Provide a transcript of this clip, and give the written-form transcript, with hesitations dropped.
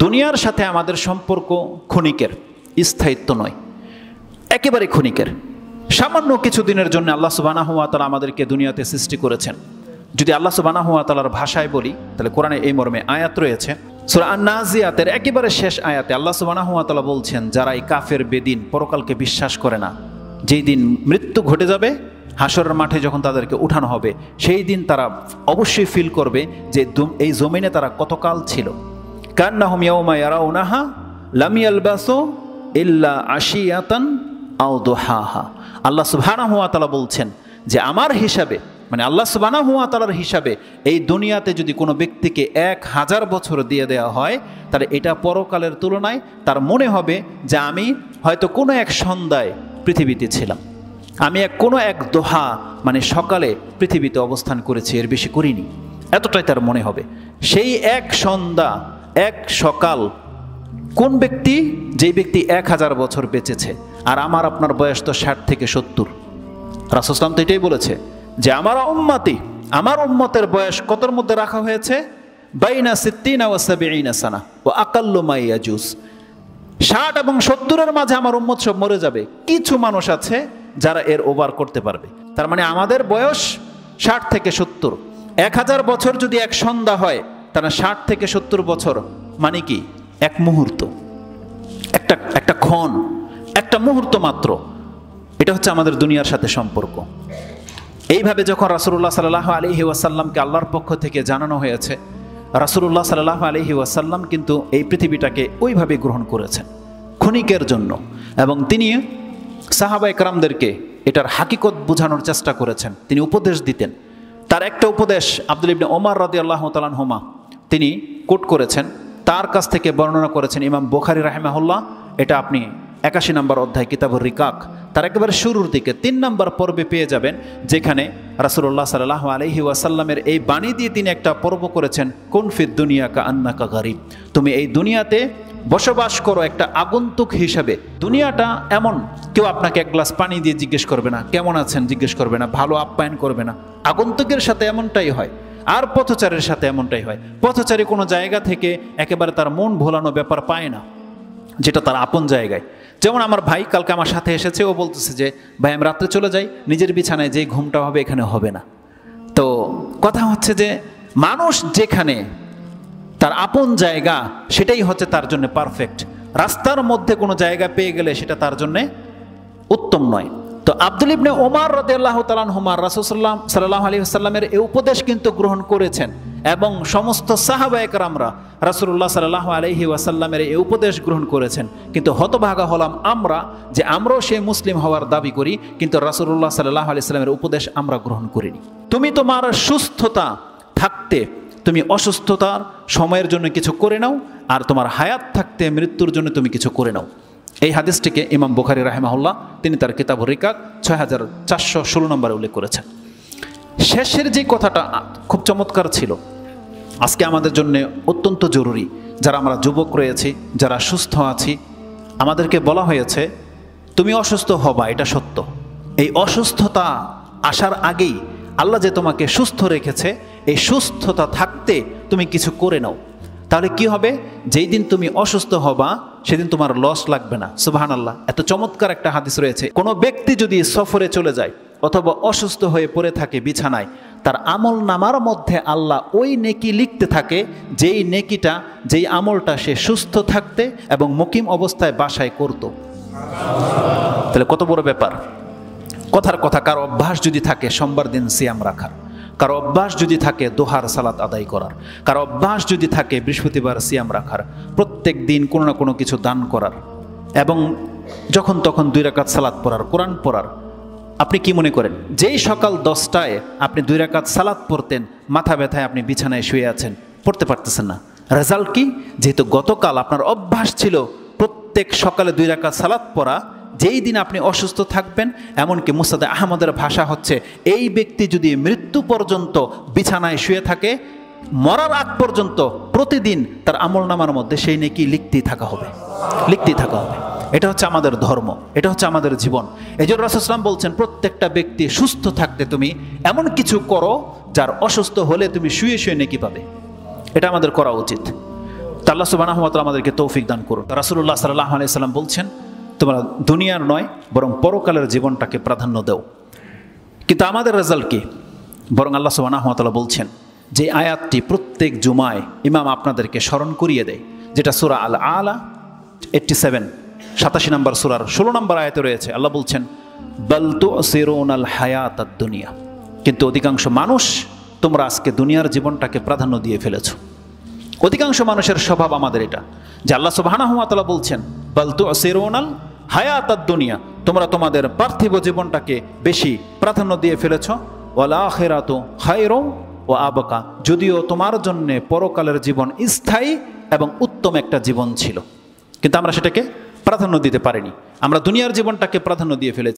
দুনিয়ার সাথে আমাদের সম্পর্ক ক্ষণিকের, স্থায়িত্ব নয়, একেবারে ক্ষণিকের। সামান্য কিছু দিনের জন্য আল্লাহ সুবহানাহু ওয়া তাআলা আমাদেরকে দুনিয়াতে সৃষ্টি করেছেন। যদি আল্লাহ সুবহানাহু ওয়া তাআলার ভাষায় বলি, তাহলে কোরআনে এই মর্মে আয়াত রয়েছে, সূরা আন-নাজিয়াতের একেবারে শেষ আয়াতে আল্লাহ সুবহানাহু ওয়া তাআলা বলছেন, যারা এই কাফের বেদিন পরকালকে বিশ্বাস করে না, যেই দিন মৃত্যু ঘটে যাবে, হাসরের মাঠে যখন তাদেরকে উঠানো হবে, সেই দিন তারা অবশ্যই ফিল করবে যে এই জমিনে তারা কতকাল ছিল। কান্নাহুম ইয়াউমা ইয়ারাউনাহা লাম ইয়ালবাসু ইল্লা আশিয়াতান আও দুহাহা। আল্লাহ সুবহানাহু ওয়া তাআলা বলছেন যে আমার হিসাবে, মানে আল্লাহ সুবহানাহু ওয়া তাআলার হিসাবে, এই দুনিয়াতে যদি কোনো ব্যক্তিকে 1000 বছর দিয়ে দেওয়া হয়, তাহলে এটা পরকালের তুলনায় তার মনে হবে যে আমি হয়তো কোনো এক সন্ধ্যায় পৃথিবীতে ছিলাম, আমি কোনো এক দোহা মানে সকালে পৃথিবীতে অবস্থান করেছি, এর বেশি করিনি, এতটাই তার মনে হবে। সেই এক সন্ধ্যা, এক সকাল কোন ব্যক্তি? যেই ব্যক্তি 1000 বছর বেঁচেছে। আর আমার আপনার বয়স তো 60 থেকে 70। রাসূল সাল্লাল্লাহু আলাইহি ওয়াসাল্লাম তো এটাই বলেছে যে আমার উম্মতি, আমার উম্মতের বয়স কতর মধ্যে রাখা হয়েছে? বাইনা 60 ওয়া 70 সানা ওয়া আকাল্লু মা ইয়াজুজ। 60 এবং 70-এর মাঝে আমার উম্মত সব মরে যাবে। কিছু মানুষ আছে যারা এর ওভার করতে পারবে। তার মানে আমাদের বয়স 60 থেকে 70। 1000 বছর যদি এক সন্ধ্যা হয়, তাহলে 60 থেকে 70 বছর মানে কি? এক মুহূর্ত, একটা ক্ষণ, একটা মুহূর্ত মাত্র। এটা হচ্ছে আমাদের দুনিয়ার সাথে সম্পর্ক। এইভাবে যখন রাসূলুল্লাহ সাল্লাল্লাহু আলাইহি ওয়াসাল্লামকে আল্লাহর পক্ষ থেকে জানানো হয়েছে, রাসূলুল্লাহ সাল্লাল্লাহু আলাইহি ওয়াসাল্লাম কিন্তু এই পৃথিবীটাকে ওইভাবে গ্রহণ করেছেন ক্ষণিকের জন্য, এবং তিনি সাহাবায়ে কেরামদেরকে এটার হাকিকত বোঝানোর চেষ্টা করেছেন। তিনি উপদেশ দিতেন। তার একটা উপদেশ আব্দুল্লাহ ইবনে ওমর রাদিয়াল্লাহু তাআলা আনহুমা তিনি কোট করেছেন, তার কাছ থেকে বর্ণনা করেছেন ইমাম বুখারী রাহিমাহুল্লাহ। এটা আপনি 81 নম্বর অধ্যায় কিতাবুর রিকাক তার একেবারে শুরুর দিকে 3 নম্বর পর্বে পেয়ে যাবেন, যেখানে রাসূলুল্লাহ সাল্লাল্লাহু আলাইহি ওয়াসাল্লামের এই বাণী দিয়ে তিনি একটা পর্ব করেছেন, কুন ফিদ দুনিয়া কাআন্নাকা গারিব। তুমি এই দুনিয়াতে বসবাস করো একটা আগন্তুক হিসাবে। দুনিয়াটা এমন, কেউ আপনাকে এক গ্লাস পানি দিয়ে জিজ্ঞেস করবে না, কেমন আছেন জিজ্ঞেস করবে না, ভালো আপ্যায়ন করবে না। আগন্তুকের সাথে এমনটাই হয়, আর পথচারীর সাথে এমনটাই হয়। পথচারী কোনো জায়গা থেকে একেবারে তার মন ভোলানো ব্যাপার পায় না, যেটা তার আপন জায়গায়। যেমন আমার ভাই কালকে আমার সাথে এসেছে, ও বলতেছে যে ভাই আমি রাত্রে চলে যাই, নিজের বিছানায় যেই ঘুমটা হবে এখানে হবে না। তো কথা হচ্ছে যে মানুষ যেখানে তার আপন জায়গা, সেটাই হচ্ছে তার জন্য পারফেক্ট। রাস্তার মধ্যে কোনো জায়গা পেয়ে গেলে সেটা তার জন্য উত্তম নয়। তো আব্দুল্লাহ ইবনে ওমর রাদিয়াল্লাহু তাআলা আনহুমা রাসূল সাল্লাল্লাহু আলাইহি ওয়াসাল্লামের এই উপদেশ কিন্তু গ্রহণ করেছেন, এবং সমস্ত সাহাবায়ে কেরামরা রাসূলুল্লাহ সাল্লাল্লাহু আলাইহি ওয়াসাল্লামের এই উপদেশ গ্রহণ করেছেন। কিন্তু হতভাগা হলাম আমরা, যে আমরাও সেই মুসলিম হওয়ার দাবি করি, কিন্তু রাসূলুল্লাহ সাল্লাল্লাহু আলাইহি ওয়াসাল্লামের উপদেশ আমরা গ্রহণ করিনি। তুমি তোমার সুস্থতা থাকতে তুমি অসুস্থতার সময়ের জন্য কিছু করে নাও, আর তোমার হায়াত থাকতে মৃত্যুর জন্য তুমি কিছু করে নাও। এই হাদিসটিকে ইমাম বুখারী রাহিমাহুল্লাহ তিনি তার কিতাবুর রিকাক 6416 নম্বরে উল্লেখ করেছেন। শেষের যে কথাটা খুব চমৎকার ছিল, আজকে আমাদের জন্য অত্যন্ত জরুরি। যারা আমরা যুবক রয়েছি, যারা সুস্থ আছি, আমাদেরকে বলা হয়েছে তুমি অসুস্থ হবা, এটা সত্য। এই অসুস্থতা আসার আগেই আল্লাহ যে তোমাকে সুস্থ রেখেছে, এই সুস্থতা থাকতে তুমি কিছু করে নাও। তাহলে কি হবে? যেই দিন তুমি অসুস্থ হবা সেদিন তোমার লস লাগবে না। সুবহানাল্লাহ, এত চমৎকার একটা হাদিস রয়েছে। কোনো ব্যক্তি যদি সফরে চলে যায় অথবা অসুস্থ হয়ে পড়ে থাকে বিছানায়, তার আমল নামার মধ্যে আল্লাহ ওই নেকি লিখতে থাকে, যেই নেকিটা, যেই আমলটা সে সুস্থ থাকতে এবং মুকিম অবস্থায় বাসায় করত। তাহলে কত বড় ব্যাপার। কথার কথা, কারো অভ্যাস যদি থাকে সোমবার দিন সিয়াম রাখার, কারো অভ্যাস যদি থাকে দোহার সালাত আদায় করার, কারো অভ্যাস যদি থাকে বৃহস্পতিবার সিয়াম রাখার, প্রত্যেক দিন কোনো না কোনো কিছু দান করার, এবং যখন তখন 2 রাকাত সালাত পড়ার, কোরআন পড়ার, আপনি কি মনে করেন যেই সকাল 10টায় আপনি 2 রাকাত সালাত পড়তেন, মাথা ব্যথায় আপনি বিছানায় শুয়ে আছেন, পড়তে পারতেছেন না? রেজাল্ট কি? যেহেতু গতকাল আপনার অভ্যাস ছিল প্রত্যেক সকালে 2 রাকাত সালাত পড়া, যেই দিন আপনি অসুস্থ থাকবেন, এমনকি মুসনাদে আহমদের ভাষা হচ্ছে এই ব্যক্তি যদি মৃত্যু পর্যন্ত বিছানায় শুয়ে থাকে, মরার আগ পর্যন্ত প্রতিদিন তার আমলনামার মধ্যে সেই নেকি লিখতেই থাকা হবে, লিখতেই থাকা হবে। এটা হচ্ছে আমাদের ধর্ম, এটা হচ্ছে আমাদের জীবন। এই জন্য রাসূল সাল্লাল্লাহু আলাইহি ওয়াসাল্লাম বলছেন প্রত্যেকটা ব্যক্তি সুস্থ থাকতে তুমি এমন কিছু করো যার অসুস্থ হলে তুমি শুয়ে শুয়ে নেকি পাবে। এটা আমাদের করা উচিত। তা আল্লাহ সুবহানাহু ওয়া তাআলা আমাদেরকে তৌফিক দান করুন। রাসূলুল্লাহ সাল্লাল্লাহু আলাইহি সাল্লাম বলছেন, তোমরা দুনিয়ার নয় বরং পরকালের জীবনটাকে প্রাধান্য দাও। কিন্তু আমাদের রেজাল্ট কি? বরং আল্লাহ সুবহানাহু ওয়া তাআলা বলছেন যে আয়াতটি প্রত্যেক জুমায় ইমাম আপনাদেরকে স্মরণ করিয়ে দেয়, যেটা সূরা আল আলা 87 87 নম্বর সূরার 16 নম্বর আয়াতে রয়েছে। আল্লাহ বলছেন, বাল তুসিরুনাল হায়াতাদ দুনিয়া, কিন্তু অধিকাংশ মানুষ তোমরা আজকে দুনিয়ার জীবনটাকে প্রাধান্য দিয়ে ফেলেছো। অধিকাংশ মানুষের স্বভাব আমাদের এটা, যে আল্লাহ সুবহানাহু ওয়া তাআলা বলছেন বাল তুসিরুনাল হায়াতাদ দুনিয়া, তোমরা তোমাদের পার্থিব জীবনটাকে বেশি প্রাধান্য দিয়ে ফেলেছো, ওয়াল আখিরাতু খায়রুন ওয়া আবকা, যদিও তোমার জন্য পরকালের জীবন স্থায়ী এবং উত্তম একটা জীবন ছিল, কিন্তু আমরা সেটাকে প্রাধান্য দিতে পারিনি। আমরা দুনিয়ার জীবনটাকে প্রাধান্য দিয়ে ফেলেছি।